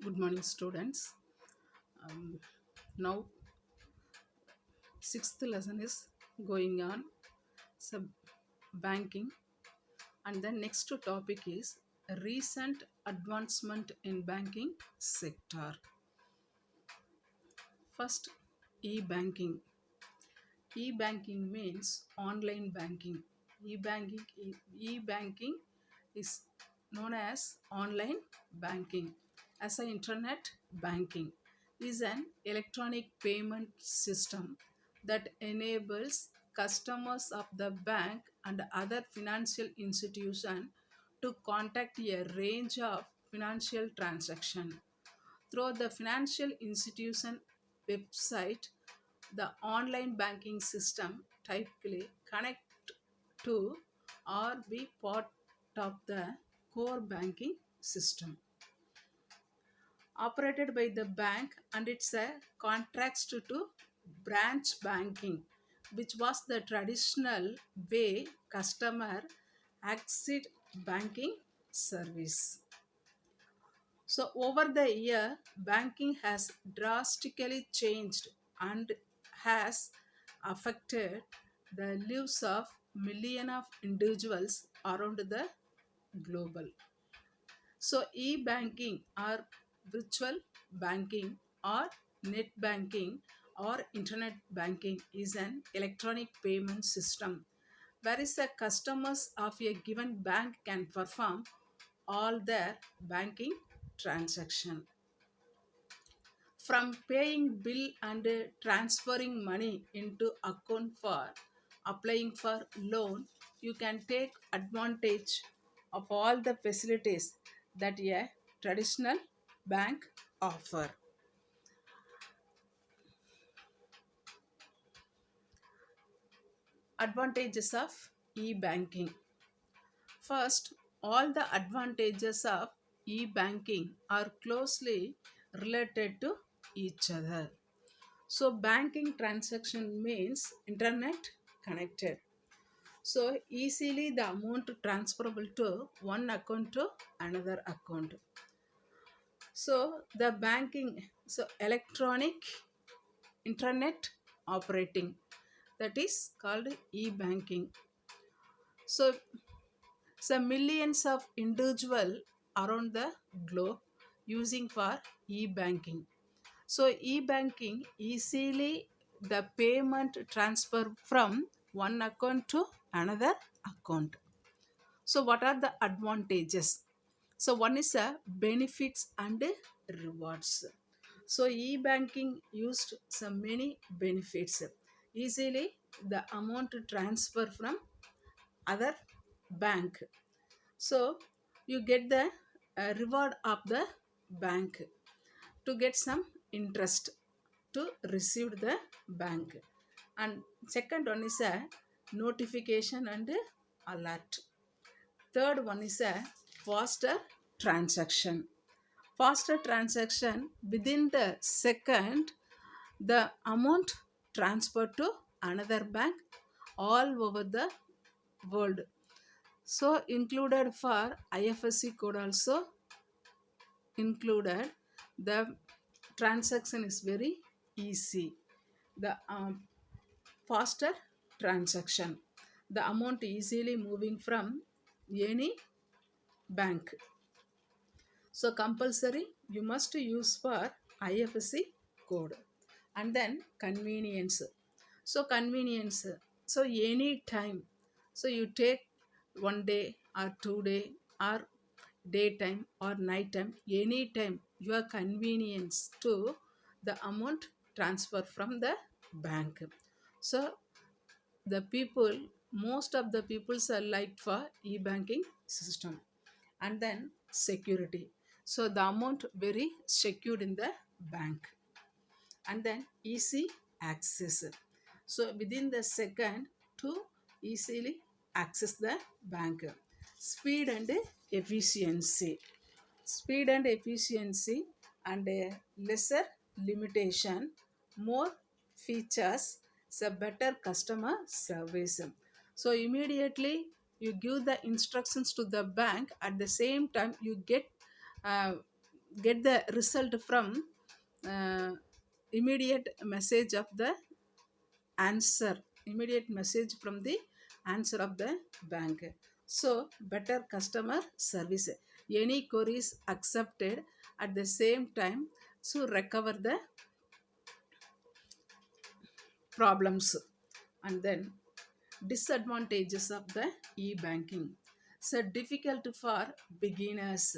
Good morning, students. Um, Now, sixth lesson is going on. So, banking, and then next topic is recent advancement in banking sector. First, e-banking. E-banking means online banking. E-banking is known as online banking. As an internet banking is an electronic payment system that enables customers of the bank and other financial institution to conduct a range of financial transactions through the financial institution website. The online banking system typically connect to or be part of the core banking system operated by the bank, and it's a contrast to branch banking, which was the traditional way customer access banking service. So, over the year, banking has drastically changed and has affected the lives of millions of individuals around the global. So, e-banking or virtual banking or net banking or internet banking is an electronic payment system whereas the customers of a given bank can perform all their banking transaction from paying bill and transferring money into account for applying for loan. You can take advantage of all the facilities that a traditional bank offer. Advantages of e-banking. First, all the advantages of e-banking are closely related to each other. So, banking transaction means internet connected. So, easily the amount transferable to one account to another account. So, the banking, so electronic internet operating, that is called e-banking. So, millions of individual around the globe using for e-banking. So e-banking easily the payment transfer from one account to another account. So what are the advantages? So one is benefits and rewards. So e-banking used some many benefits. Easily the amount transfer from other bank. So you get the reward of the bank to get some interest to receive the bank. And second one is a notification and alert. Third one is a faster transaction. Faster transaction within the second, the amount transferred to another bank all over the world. So included for IFSC code also included. The transaction is very easy. The faster transaction, the amount easily moving from any bank. So compulsory you must use for IFSC code. And then convenience. So convenience. So any time. So you take 1 day or 2 day or daytime or nighttime, anytime your convenience to the amount transfer from the bank. So the people, most of the peoples are like for e-banking system. And then security, so the amount very secured in the bank. And then easy access, so within the second to easily access the bank. Speed and efficiency, speed and efficiency, and a lesser limitation, more features, so better customer service. So immediately you give the instructions to the bank, at the same time you get uh, get the result from uh, immediate message of the answer, immediate message from the answer of the bank. So better customer service, any queries accepted at the same time, so recover the problems. And then disadvantages of the e-banking. So difficult for beginners.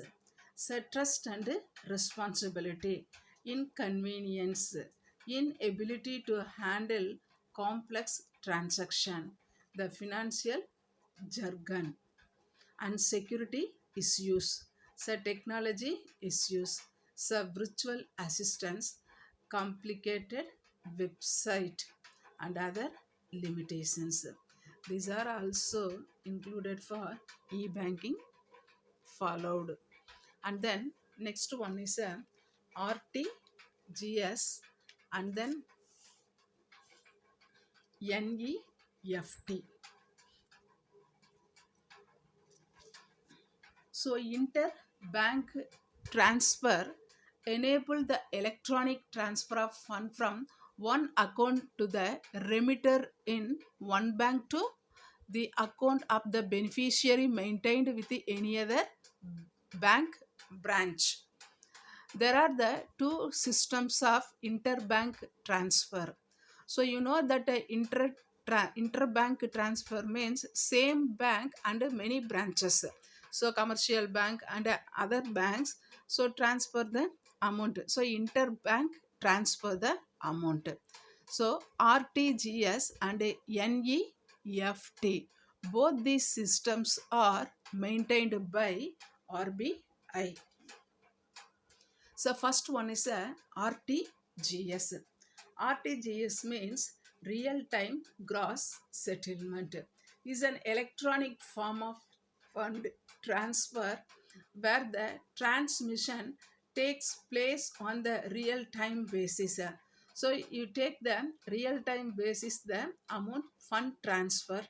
So trust and responsibility, inconvenience, inability to handle complex transaction, the financial jargon, and security issues. So technology issues. So virtual assistance, complicated website, and other limitations. These are also included for e-banking followed. And then next one is a RTGS and then NEFT. So interbank transfer enable the electronic transfer of fund from one account to the remitter in one bank to the account of the beneficiary maintained with any other bank branch. There are the two systems of interbank transfer. So you know that interbank transfer means same bank and many branches. So commercial bank and other banks, so transfer the amount. So interbank transfer the amount. So RTGS and NEFT, both these systems are maintained by RBI. So first one is a RTGS. RTGS means real time gross settlement. Is an electronic form of fund transfer where the transmission takes place on the real time basis. So you take the real time basis the amount fund transfer.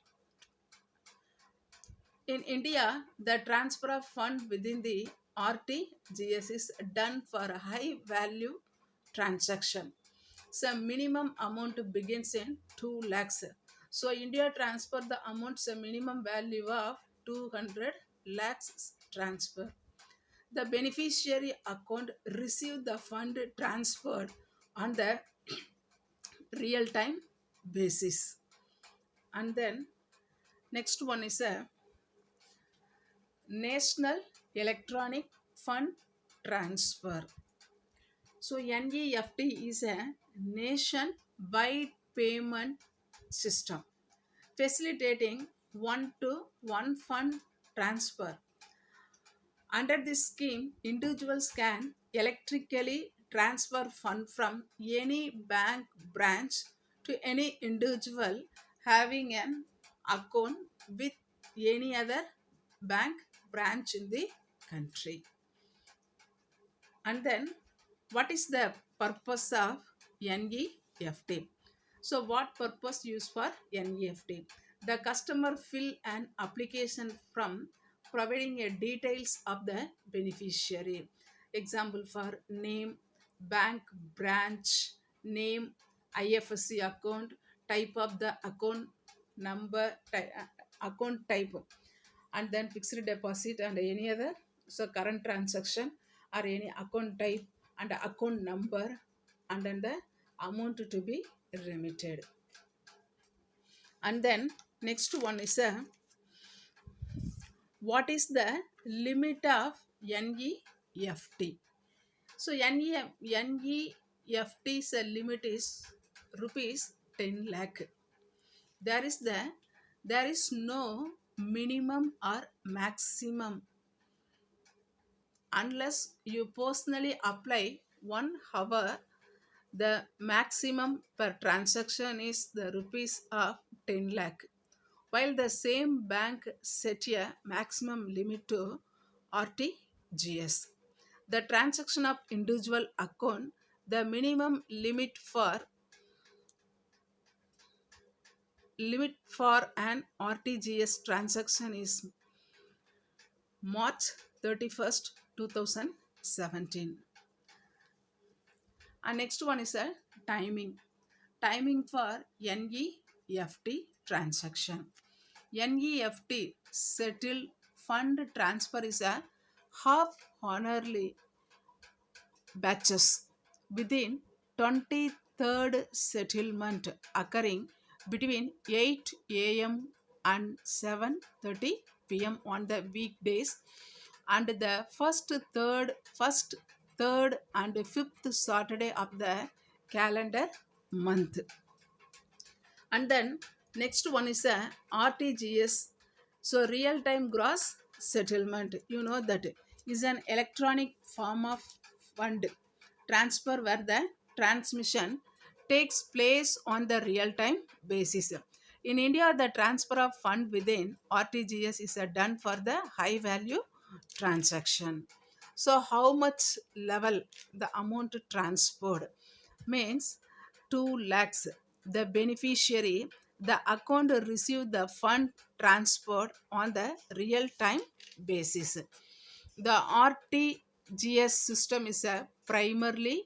In India, the transfer of fund within the RTGS is done for a high value transaction. So minimum amount begins in 2 lakhs. So India transfer the amounts a minimum value of 200 lakhs transfer. The beneficiary account receive the fund transferred on the real time basis. And then next one is a National Electronic Fund Transfer. So NEFT is a nationwide payment system facilitating one-to-one fund transfer. Under this scheme, individuals can electrically transfer fund from any bank branch to any individual having an account with any other bank branch in the country. And then what is the purpose of NEFT? So what purpose used for NEFT? The customer fill an application from providing a details of the beneficiary. Example for name, bank branch, name, IFSC account, type of the account number, account type, and then fixed deposit and any other, so current transaction or any account type and account number, and then the amount to be remitted. And then next one is a what is the limit of NEFT? So NEFT's limit is rupees 10 lakh. There is no minimum or maximum unless you personally apply 1 hour. The maximum per transaction is the rupees of 10 lakh, while the same bank set a maximum limit to RTGS. The transaction of individual account, the minimum limit for an RTGS transaction is March 31st, 2000 17. And next one is a timing. Timing for NEFT transaction. NEFT settle fund transfer is a half hourly batches within 23rd settlement occurring between 8 a.m. and 7:30 p.m. on the weekdays and the first third and fifth Saturday of the calendar month. And then next one is a RTGS, so real time gross settlement. You know that is an electronic form of fund transfer where the transmission takes place on the real time basis. In India, the transfer of fund within RTGS is done for the high value transaction. So how much level the amount transferred means 2 lakhs. The beneficiary, the account received the fund transferred on the real time basis. The RTGS system is a primarily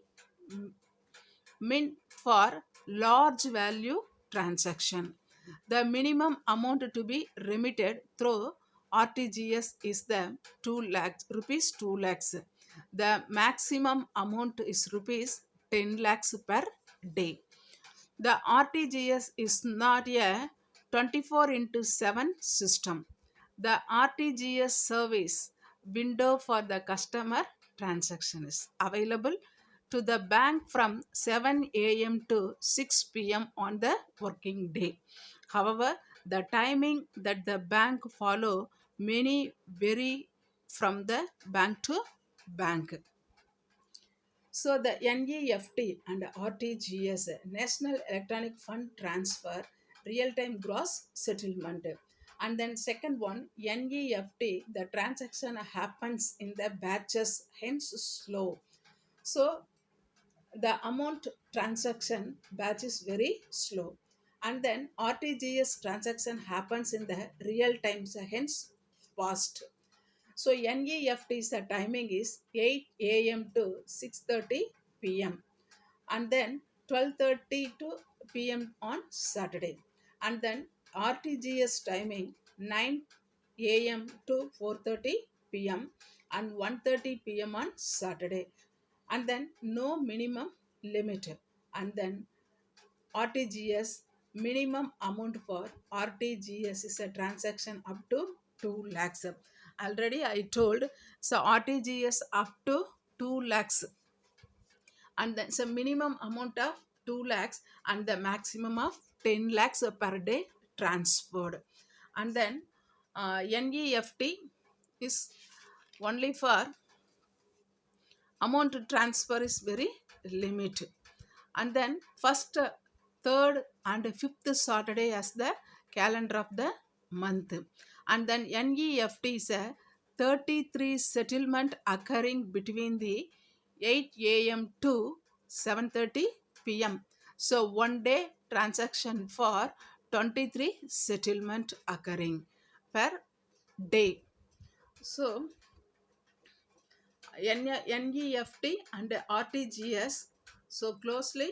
meant for large value transaction. The minimum amount to be remitted through RTGS is the 2 lakhs rupees 2 lakhs. The maximum amount is rupees 10 lakhs per day. The RTGS is not a 24 into 7 system. The RTGS service window for the customer transaction is available to the bank from 7 a.m. to 6 p.m. on the working day. However, the timing that the bank follow many vary from the bank to bank. So the NEFT and RTGS, National Electronic Fund Transfer, real-time gross settlement. And then second one, NEFT, the transaction happens in the batches, hence slow. So the amount transaction batch is very slow. And then RTGS transaction happens in the real time, so hence fast. So NEFT's the timing is 8 a.m. to 6:30 p.m. and then 12:30 to p.m. on Saturday. And then RTGS timing 9 a.m. to 4:30 p.m. and 1:30 p.m. on Saturday. And then no minimum limit. And then RTGS minimum amount for RTGS is a transaction up to 2 lakhs. Already I told, so RTGS up to 2 lakhs and then so minimum amount of 2 lakhs and the maximum of 10 lakhs per day transferred. And then NEFT is only for amount transfer is very limited. And then first, third and fifth Saturday as the calendar of the month. And then NEFT is a 33 settlement occurring between the 8 a.m. to 7:30 p.m. So one day transaction for 23 settlement occurring per day. So NEFT and RTGS so closely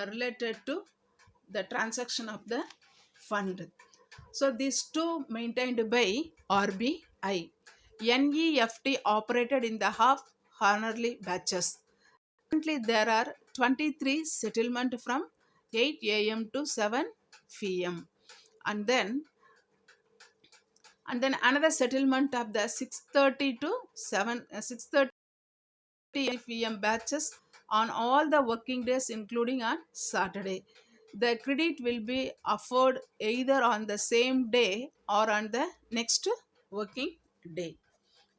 related to the transaction of the fund. So these two maintained by RBI. NEFT operated in the half hourly batches. Currently there are 23 settlement from 8 a.m. to 7 p.m. and then another settlement of the 6:30 to 7 6:30 p.m. batches on all the working days, including on Saturday. The credit will be offered either on the same day or on the next working day.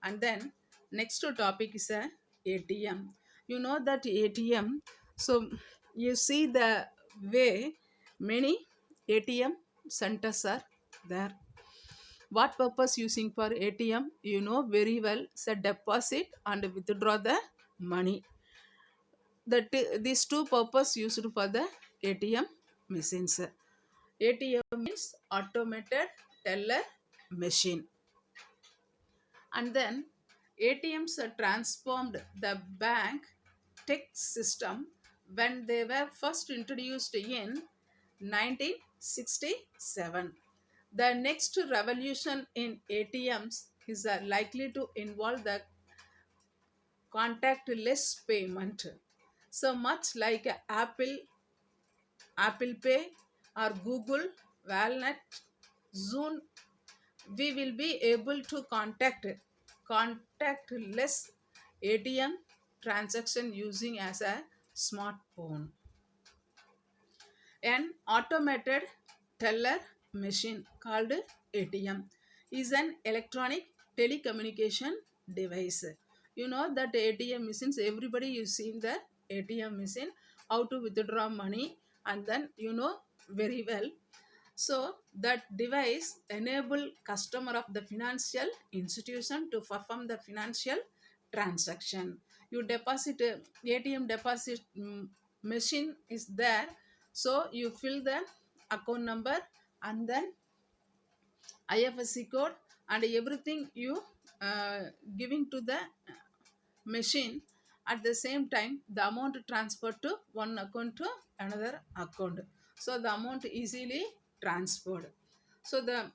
And then next topic is a ATM. You know that ATM. So you see the way many ATM centers are there. What purpose using for ATM? You know very well. Say deposit and withdraw the money. These two purpose used for the ATM machines. ATM means automated teller machine. And then ATMs transformed the bank tech system when they were first introduced in 1967. The next revolution in ATMs is likely to involve the contactless payment. So much like Apple Pay or Google Wallet, Zoom, we will be able to contactless ATM transaction using as a smartphone. An automated teller machine called ATM is an electronic telecommunication device. You know that ATM machines, everybody you seen the ATM machine, how to withdraw money, and then you know very well. So that device enable customer of the financial institution to perform the financial transaction. You deposit ATM deposit machine is there, so you fill the account number and then IFSC code and everything you giving to the machine. At the same time the amount transferred to one account to another account, so the amount easily transferred. So the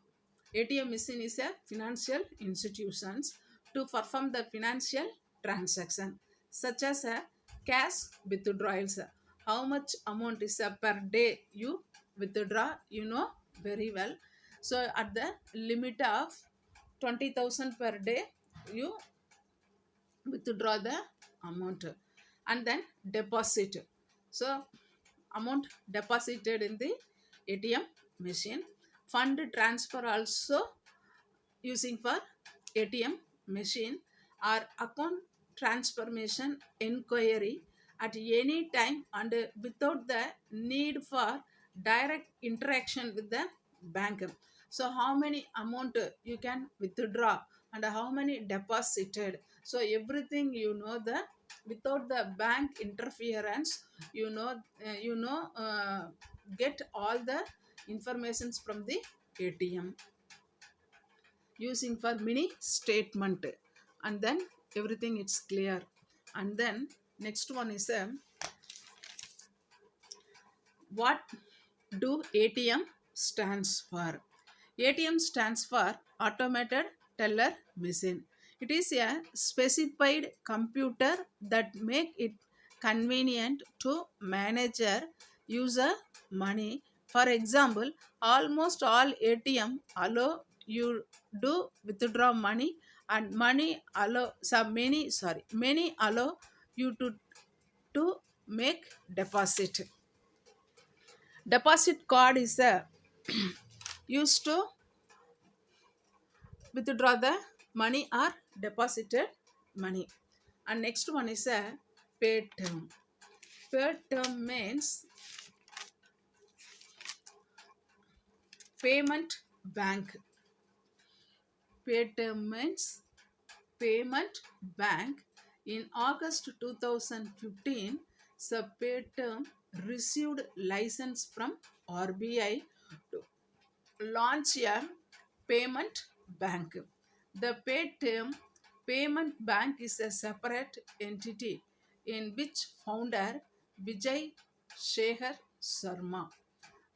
ATM machine is a financial institutions to perform the financial transaction such as a cash withdrawals. How much amount is per day you withdraw, you know very well. So at the limit of 20,000 per day you withdraw the amount, and then deposit. So amount deposited in the ATM machine. Fund transfer also using for ATM machine, or account transformation inquiry at any time and without the need for direct interaction with the bank. So how many amount you can withdraw and how many deposited, so everything you know the without the bank interference, get all the informations from the ATM using for mini statement, and then everything it's clear. And then next one is what do ATM stands for? ATM stands for automated teller machine. It is a specified computer that make it convenient to manager user money. For example, almost all ATM allow you do withdraw money, and money allow some many allow you to make deposit. Deposit card is used to withdraw the money or deposited money. And next one is a paid term. Paid term means payment bank. Paid term means payment bank. In August 2015, paid term received license from RBI to launch a payment bank. The paid term payment bank is a separate entity in which founder Vijay Shekhar Sharma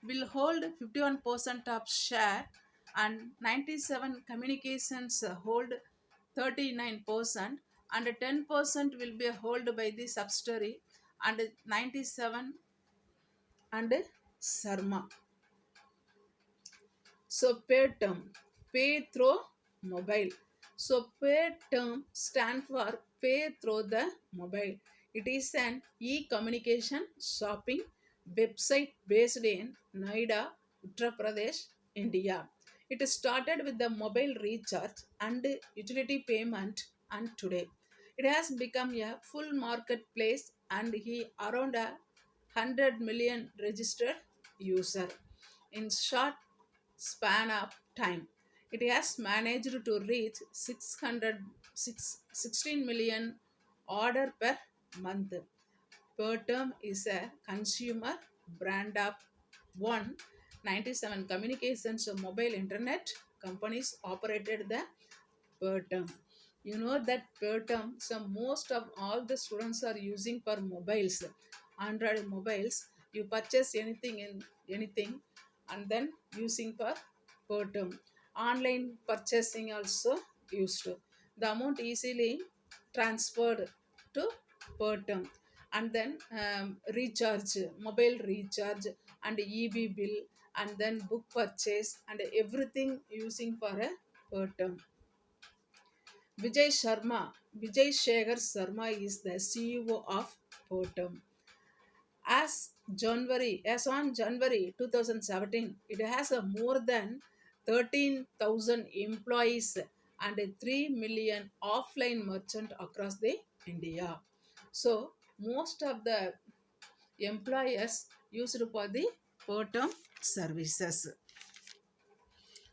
will hold 51% of share, and 97 communications hold 39%, and 10% will be held by the subsidiary, and 97 and Sharma. So paid term, pay through mobile. So paid term stand for pay through the mobile. It is an e-communication shopping website based in Noida, Uttar Pradesh, India. It started with the mobile recharge and utility payment, and today it has become a full marketplace and he around 100 million registered user. In short span of time, it has managed to reach 16 million order per month. Per term is a consumer brand of 197 communications mobile internet companies operated the per term. You know that per term, so most of all the students are using for mobiles, Android mobiles. You purchase anything in anything, and then using for per term. Online purchasing also used to. The amount easily transferred to per term, and then recharge, mobile recharge, and EB bill, and then book purchase, and everything using for a per term. Vijay Sharma, Vijay Shekhar Sharma is the CEO of Totem. As on January 2017, it has a more than 13,000 employees and a 3 million offline merchant across the India. So most of the employers used for the Totem services.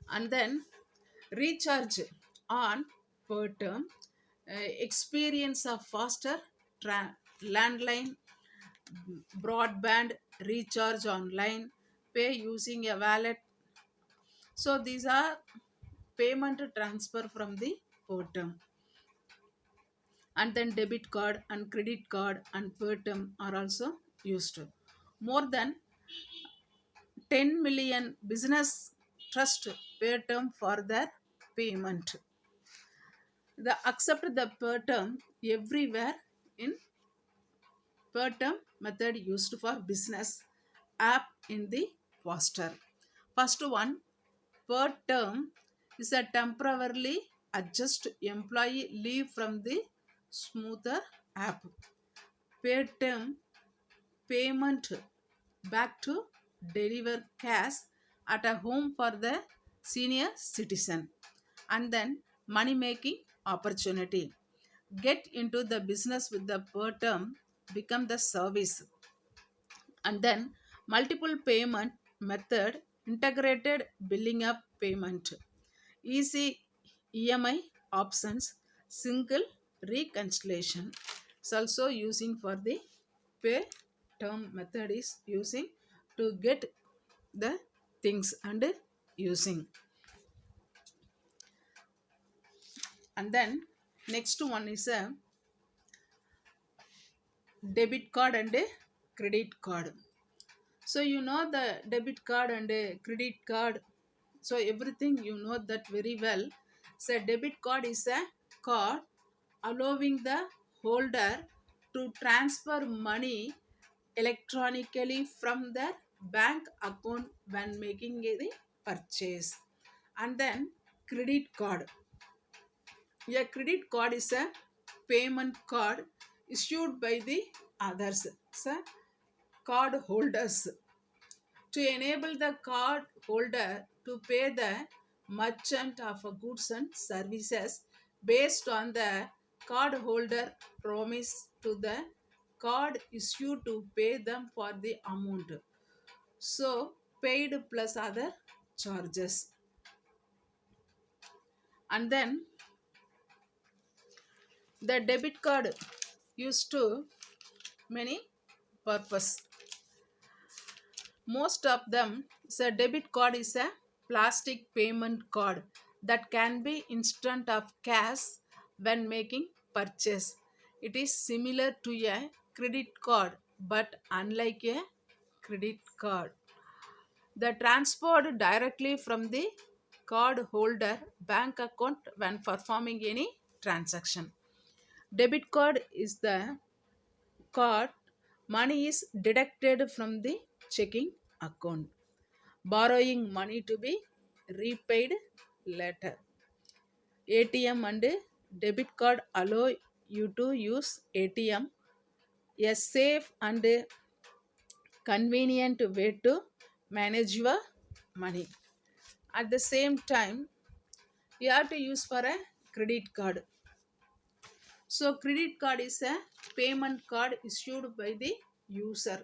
And then recharge on per term, experience of faster landline broadband recharge online, pay using a wallet. So these are payment transfer from the per term. And then debit card and credit card and per term are also used. More than 10 million business trust per term for their payment. The accept the per term everywhere in per term method used for business app in the poster. First one, per term is a temporarily adjust employee leave from the smoother app. Per term payment back to deliver cash at a home for the senior citizen. And then money making opportunity, get into the business with the per term, become the service. And then multiple payment method, integrated billing up payment, easy EMI options, single reconciliation. It's also using for the pay term method is using to get the things and using. And then next one is a debit card and a credit card. So you know the debit card and a credit card. So everything you know that very well. So debit card is a card allowing the holder to transfer money electronically from their bank account when making a purchase. And then credit card. A credit card is a payment card issued by the others, so card holders, to enable the card holder to pay the merchant of goods and services based on the card holder promise to the card issued to pay them for the amount. So paid plus other charges. And then the debit card used to many purpose. Most of them, so debit card is a plastic payment card that can be instant of cash when making purchase. It is similar to a credit card but unlike a credit card. The transferred directly from the card holder bank account when performing any transaction. Debit card is the card money is deducted from the checking account, borrowing money to be repaid later. ATM and debit card allow you to use ATM, a safe and convenient way to manage your money. At the same time, you have to use for a credit card. So credit card is a payment card issued by the user,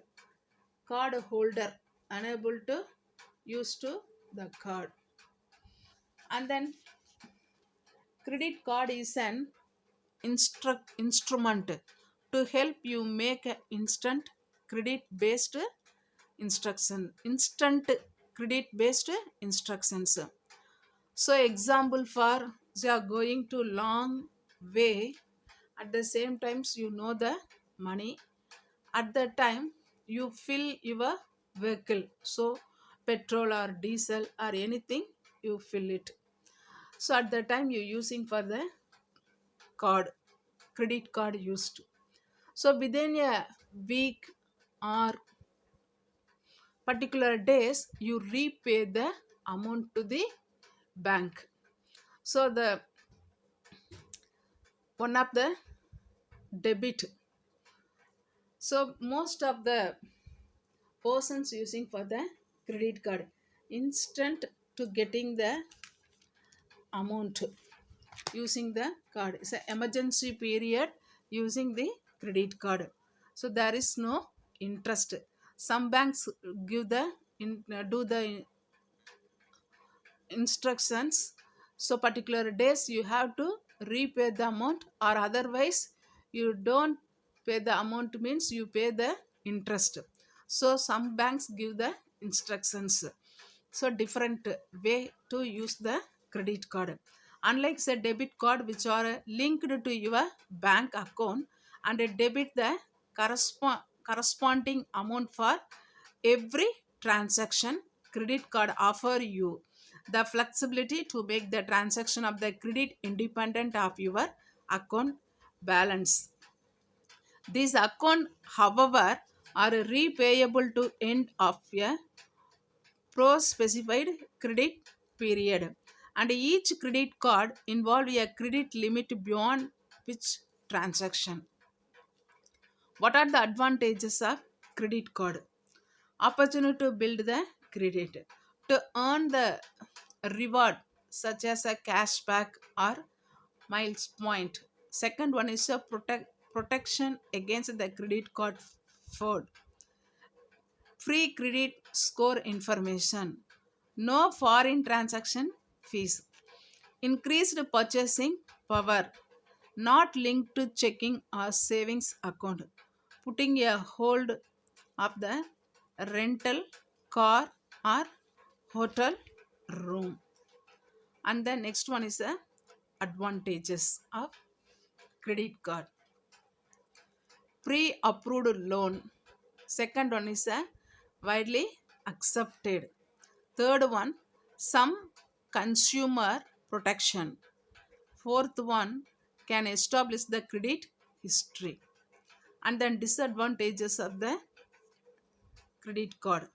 card holder unable to use to the card. And then credit card is an instrument to help you make a instant credit based instructions. So example for, they are going to long way. At the same times, you know the money. At the time, you fill your vehicle. So, petrol or diesel or anything, you fill it. So, at the time, you're using for the card, credit card used. So, within a week or particular days, you repay the amount to the bank. So, the one of the debit. So, most of the persons using for the credit card instant to getting the amount using the card. It's an emergency period using the credit card. So there is no interest. Some banks give the do the instructions. So particular days you have to repay the amount, or otherwise you don't pay the amount, means you pay the interest. So some banks give the instructions. So different way to use the credit card. Unlike the debit card which are linked to your bank account, and debit the corresponding amount for every transaction, credit card offer you the flexibility to make the transaction of the credit independent of your account balance. These account, however, are repayable to end of a pro-specified credit period, and each credit card involve a credit limit beyond which transaction. What are the advantages of credit card? Opportunity to build the credit, to earn the reward such as a cashback or miles point. Second one is a protection against the credit card fraud. Free credit score information, no foreign transaction fees, increased purchasing power, not linked to checking or savings account, putting a hold of the rental car or hotel room. And the next one is the advantages of credit card. Pre-approved loan. Second one is a widely accepted. Third one, some consumer protection. Fourth one, can establish the credit history. And then disadvantages of the credit card.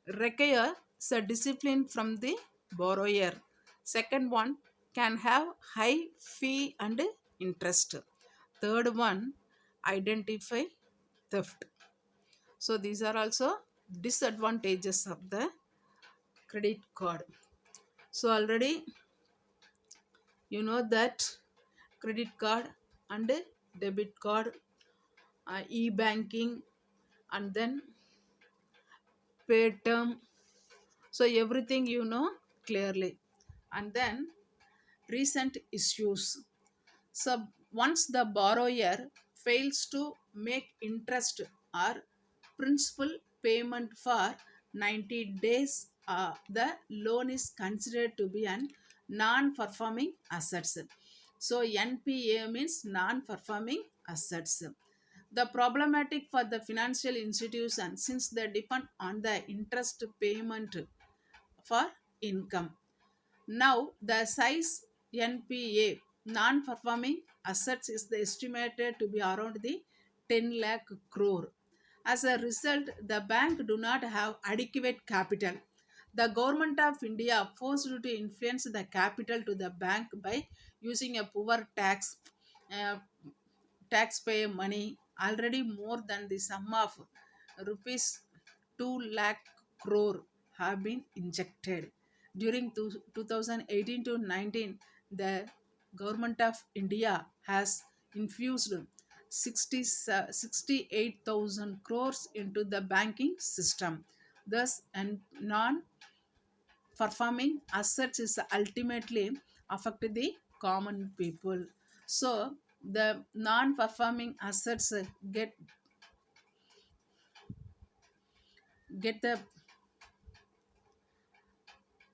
Require a discipline from the borrower. Second one, can have high fee and interest. Third one, identify theft. So these are also disadvantages of the credit card. So already you know that credit card and debit card, e-banking, and then pay term. So everything you know clearly. And then recent issues. So once the borrower fails to make interest or principal payment for 90 days, the loan is considered to be an non-performing assets. So NPA means non-performing assets. The problematic for the financial institution, since they depend on the interest payment for income. Now, the size NPA, non-performing assets, is the estimated to be around the 10 lakh crore. As a result, the bank do not have adequate capital. The government of India forced to influence the capital to the bank by using a poor uh, taxpayer money, already more than the sum of rupees 2 lakh crore have been injected. During 2018 to 19, the government of India has infused 68,000 crores into the banking system. Thus, and non performing assets is ultimately affect the common people. So the non-performing assets get the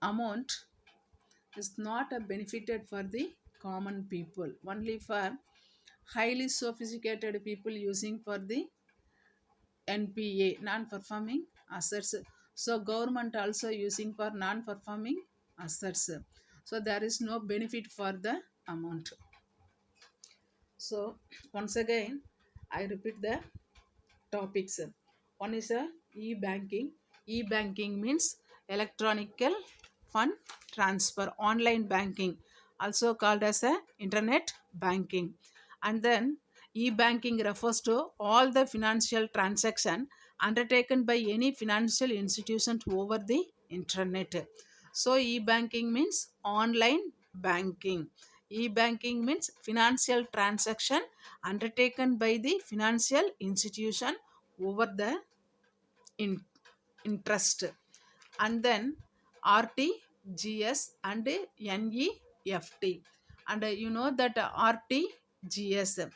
amount is not a benefited for the common people, only for highly sophisticated people using for the NPA, non-performing assets. So government also using for non-performing assets. So there is no benefit for the amount. So once again, I repeat the topics. One is a e-banking. E-banking means electronical fund transfer, online banking, also called as a internet banking. And then e-banking refers to all the financial transaction undertaken by any financial institution over the internet. So e-banking means online banking. E-banking means financial transaction undertaken by the financial institution over the in, interest. And then RTGS and NEFT. And you know that RTGS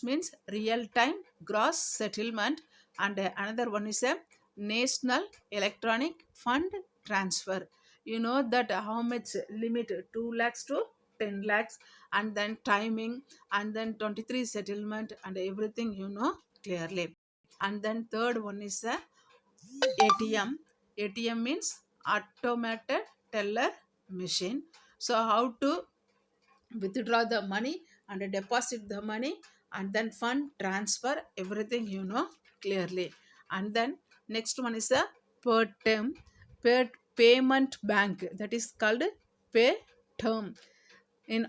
means real time gross settlement, and another one is a national electronic fund transfer. You know that how much limit, 2 lakhs to 10 lakhs, and then timing, and then 23 settlement, and everything you know clearly. And then third one is a ATM. ATM means automated teller machine. So how to withdraw the money and deposit the money, and then fund transfer, everything you know clearly. And then next one is a per term, per payment bank, that is called pay term. In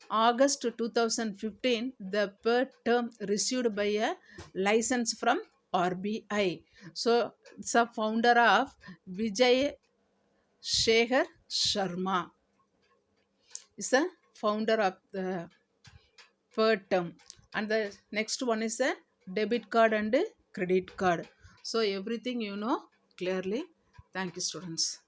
August 2015, the per term received by a license from RBI. So it's a founder of Vijay Shekhar Sharma is a founder of the per term. And the next one is a debit card and credit card. So everything you know clearly. Thank you, students.